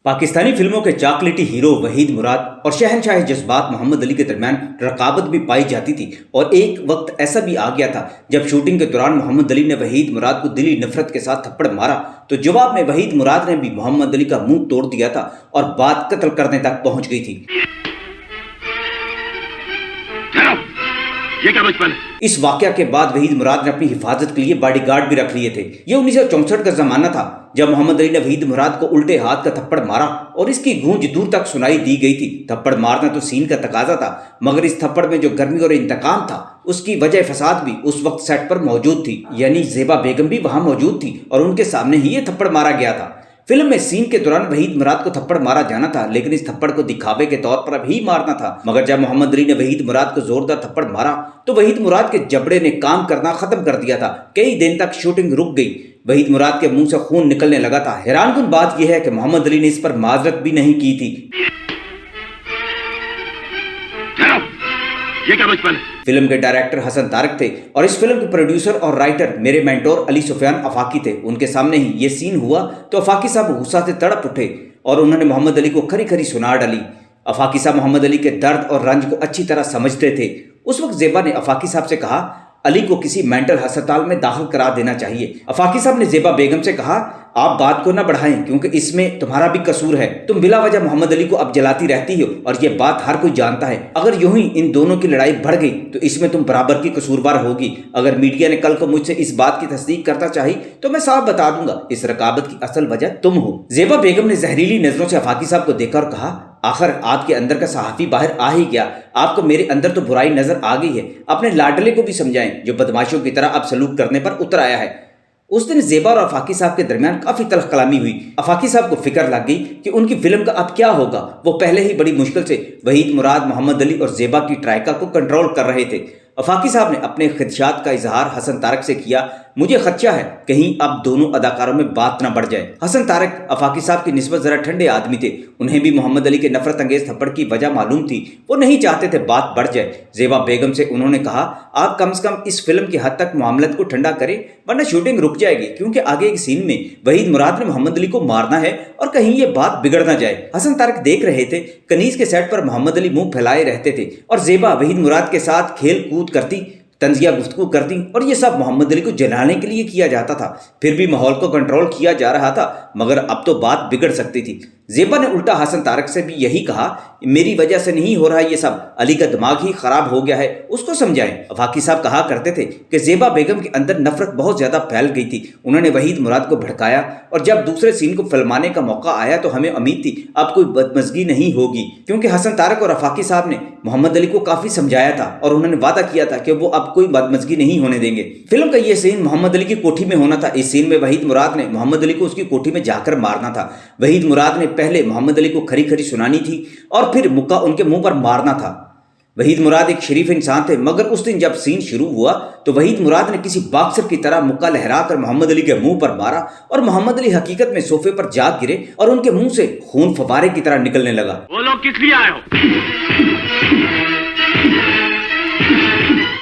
पाकिस्तानी फिल्मों के चॉकलेटी हीरो वहीद मुराद और शहनशाह जज्बात मोहम्मद अली के दरमियान रकाबत भी पाई जाती थी और एक वक्त ऐसा भी आ गया था जब शूटिंग के दौरान मोहम्मद अली ने वहीद मुराद को दिली नफरत के साथ थप्पड़ मारा तो जवाब में वहीद मुराद ने भी मोहम्मद अली का मुंह तोड़ दिया था और बात कत्ल करने तक पहुंच गई थी। ये क्या बचपन है? इस वाकया के बाद वहीद मुराद ने अपनी हिफाजत के लिए बॉडीगार्ड भी रख लिए थे। ये 1964 का जमाना था जब मोहम्मद अली ने वहीद मुराद को उल्टे हाथ का थप्पड़ मारा और इसकी गूंज दूर तक सुनाई दी गई थी। थप्पड़ मारना तो सीन का तकाजा था, मगर इस थप्पड़ में जो गर्मी और इंतकाम था उसकी वजह फसाद भी उस वक्त सेट पर मौजूद थी, यानी ज़ेबा बेगम भी वहां मौजूद थी और उनके सामने ही ये थप्पड़ मारा गया था। फिल्म में सीन के दौरान वहीद मुराद को थप्पड़ मारा जाना था, लेकिन इस थप्पड़ को दिखावे के तौर पर भी मारना था। मगर जब मोहम्मद अली ने वहीद मुराद को जोरदार थप्पड़ मारा तो वहीद मुराद के जबड़े ने काम करना खत्म कर दिया था। कई दिन तक शूटिंग रुक गई। वहीद मुराद के मुंह से खून निकलने लगा था। हैरानकुन बात यह है कि मोहम्मद अली ने इस पर माजरत भी नहीं की थी। ये क्या बचपन है? फिल्म के डायरेक्टर हसन तारक थे और इस फिल्म के प्रोड्यूसर और राइटर मेरे मेंटोर अली सुफियान अफाकी थे। उनके सामने ही ये सीन हुआ तो अफाकी साहब गुस्सा से तड़प उठे और उन्होंने मोहम्मद अली को खरी खरी सुना डाली। अफाकी साहब मोहम्मद अली के दर्द और रंज को अच्छी तरह समझते थे। उस वक्त ज़ेबा ने अफाकी साहब से कहा अली को किसी मेंटल अस्पताल में दाखिल करा देना चाहिए। अफाकी साहब ने ज़ेबा बेगम से कहा आप बात को न बढ़ाएं क्योंकि इसमें तुम्हारा भी कसूर है। तुम बिला वजह मोहम्मद अली को अब जलाती रहती हो और ये बात हर कोई जानता है। अगर यूं ही इन दोनों की लड़ाई बढ़ गई तो इसमें तुम बराबर की कसूरवार होगी। अगर मीडिया ने कल को मुझसे इस बात की तस्दीक करना चाही तो मैं साफ बता दूंगा इस रकाबत की असल वजह तुम हो। ज़ेबा बेगम ने जहरीली नजरों से अफाकी साहब को देखा और कहा आखिर आपके अंदर का सहाफ़ी बाहर आ ही गया। आपको मेरे अंदर तो बुराई नजर आ गई है। अपने लाडले को भी समझाएं जो बदमाशों की तरह अब सलूक करने पर उतर आया है। उस दिन ज़ेबा और अफाकी साहब के दरमियान काफ़ी तल्ख कलामी हुई। अफाकी साहब को फिक्र लग गई कि उनकी फिल्म का अब क्या होगा। वो पहले ही बड़ी मुश्किल से वहीद मुराद, मोहम्मद अली और ज़ेबा की ट्रायका को कंट्रोल कर रहे थे। अफाकी साहब ने अपने खदशात का इजहार हसन तारक से किया। मुझे खदशा है कहीं अब दोनों अदाकारों में बात न बढ़ जाए। हसन तारक अफाकी साहब की निस्बत ज़रा ठंडे आदमी थे। उन्हें भी मोहम्मद अली के नफरत अंगेज थप्पड़ की वजह मालूम थी। वो नहीं चाहते थे बात बढ़ जाए। ज़ेबा बेगम से उन्होंने कहा आप कम से कम इस फिल्म की हद तक मामलत को ठंडा करें वरना शूटिंग रुक जाएगी, क्योंकि आगे एक सीन में वहीद मुराद ने मोहम्मद अली को मारना है और कहीं ये बात बिगड़ ना जाए। हसन तारक देख रहे थे कनीज के सेट पर मोहम्मद अली मुंह फैलाए रहते थे और ज़ेबा वहीद मुराद के साथ खेल कूद करती, तंजिया गुफ्तगू करती और ये सब मोहम्मद अली को जलाने के लिए किया जाता था। फिर भी माहौल को कंट्रोल किया जा रहा था, मगर अब तो बात बिगड़ सकती थी। ज़ेबा ने उल्टा हसन तारक से भी यही कहा मेरी वजह से नहीं हो रहा ये सब, अली का दिमाग ही खराब हो गया है, उसको समझाएं। अफाकी साहब कहा करते थे कि ज़ेबा बेगम के अंदर नफरत बहुत ज़्यादा फैल गई थी। उन्होंने वहीद मुराद को भड़काया और जब दूसरे सीन को फिल्माने का मौका आया तो हमें उम्मीद थी अब कोई बदमज़गी नहीं होगी, क्योंकि हसन तारक और अफाकी साहब ने मोहम्मद अली को काफ़ी समझाया था और उन्होंने वादा किया था कि वो अब कोई बदमज़गी नहीं होने देंगे। फिल्म का ये सीन मोहम्मद अली की कोठी में होना था। इस सीन में वहीद मुराद ने मोहम्मद अली को उसकी कोठी में जाकर मारना था। वहीद मुराद ने पहले मोहम्मद अली को खरी खरी सुनानी थी और फिर मुक्का उनके मुंह पर मारना था। वहीद मुराद एक शरीफ इंसान थे, मगर उस दिन जब सीन शुरू हुआ तो वहीद मुराद ने किसी बॉक्सर की तरह मुक्का लहराकर मोहम्मद अली के मुंह पर मारा और मोहम्मद अली हकीकत में सोफे पर जाग गिरे और उनके मुंह से खून फवारे की तरह निकलने लगा। वो लोग किस लिए आए हो?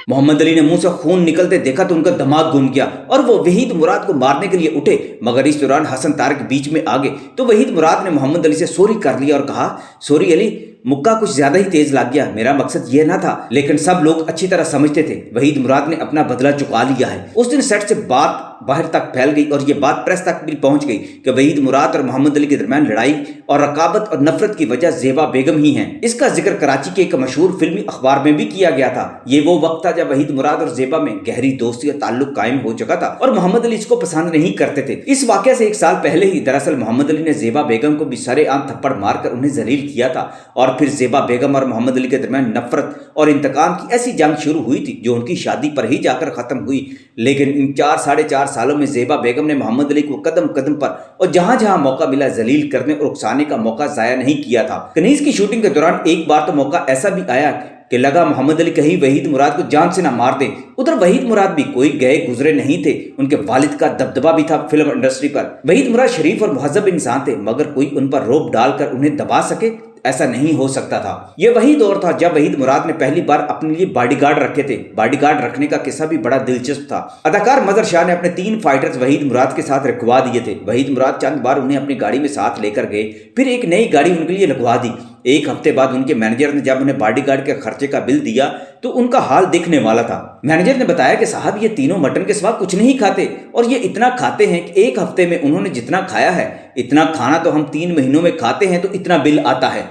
मोहम्मद अली ने मुंह से खून निकलते देखा तो उनका दिमाग घूम गया और वो वहीद मुराद को मारने के लिए उठे, मगर इस दौरान हसन तारक बीच में आ गए तो वहीद मुराद ने मोहम्मद अली से सॉरी कर लिया और कहा सॉरी अली, मुक्का कुछ ज्यादा ही तेज लग गया, मेरा मकसद ये ना था। लेकिन सब लोग अच्छी तरह समझते थे वहीद मुराद ने अपना बदला चुका लिया है। उस दिन सेट से बात बाहर तक फैल गई और ये बात प्रेस तक भी पहुंच गई कि वहीद मुराद और मोहम्मद अली के दरमियान लड़ाई और रकाबत और नफरत की वजह ज़ेबा बेगम ही हैं। इसका जिक्र कराची के एक मशहूर फिल्मी अखबार में भी किया गया था। ये वो वक्त था जब वहीद मुराद और ज़ेबा में गहरी दोस्ती और ताल्लुक कायम हो चुका था और मोहम्मद अली इसको पसंद नहीं करते थे। इस वाक़े से एक साल पहले ही दरअसल मोहम्मद अली ने ज़ेबा बेगम को भी सरेआम थप्पड़ मारकर उन्हें जलील किया था और फिर ज़ेबा बेगम और मोहम्मद अली के दरमियान नफरत और इंतकाम की ऐसी जंग शुरू हुई थी जो उनकी शादी पर ही जाकर खत्म हुई। लेकिन इन 4-4.5 सालों में ज़ेबा बेगम ने मोहम्मद अली को कदम कदम पर और जहां जहां मौका मिला जलील करने और उकसाने का मौका जाया नहीं किया था। कनीज की शूटिंग के दौरान एक बार तो मौका ऐसा भी आया कि लगा मोहम्मद अली कहीं वहीद मुराद को जान से ना मार दे। उधर वहीद मुराद भी कोई गए गुजरे नहीं थे। उनके वालिद का दबदबा भी था फिल्म इंडस्ट्री पर। वहीद मुराद शरीफ और मुहज़्ज़ब इंसान थे, मगर कोई उन पर रोब डालकर उन्हें दबा सके ایسا نہیں ہو سکتا تھا۔ یہ وہی دور تھا جب وحید مراد نے پہلی بار اپنے لیے باڈی گارڈ رکھے تھے۔ باڈی گارڈ رکھنے کا قصہ بھی بڑا دلچسپ تھا۔ اداکار مظہر شاہ نے اپنے 3 فائٹرز وحید مراد کے ساتھ رکھوا دیے تھے۔ وحید مراد چند بار انہیں اپنی گاڑی میں ساتھ لے کر گئے، پھر ایک نئی گاڑی ان کے لیے لگوا دی۔ ایک ہفتے بعد ان کے مینیجر نے جب انہیں باڈی گارڈ کے خرچے کا بل دیا تو ان کا حال دیکھنے والا تھا۔ مینیجر نے بتایا کہ صاحب یہ تینوں مٹن کے سوا کچھ نہیں کھاتے، اور یہ اتنا کھاتے ہیں کہ ایک ہفتے میں انہوں نے جتنا کھایا ہے اتنا کھانا تو ہم 3 مہینوں میں کھاتے ہیں تو اتنا بل آتا ہے۔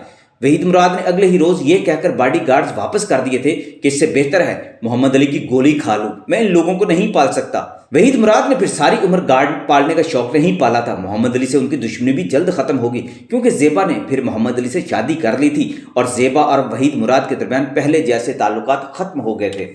وحید مراد نے اگلے ہی روز یہ کہہ کر باڈی گارڈز واپس کر دیے تھے کہ اس سے بہتر ہے محمد علی کی گولی کھا لوں، میں ان لوگوں کو نہیں پال سکتا۔ وحید مراد نے پھر ساری عمر گارڈ پالنے کا شوق نہیں پالا تھا۔ محمد علی سے ان کی دشمنی بھی جلد ختم ہوگی، کیونکہ زیبا نے پھر محمد علی سے شادی کر لی تھی اور زیبا اور وحید مراد کے درمیان پہلے جیسے تعلقات ختم ہو گئے تھے۔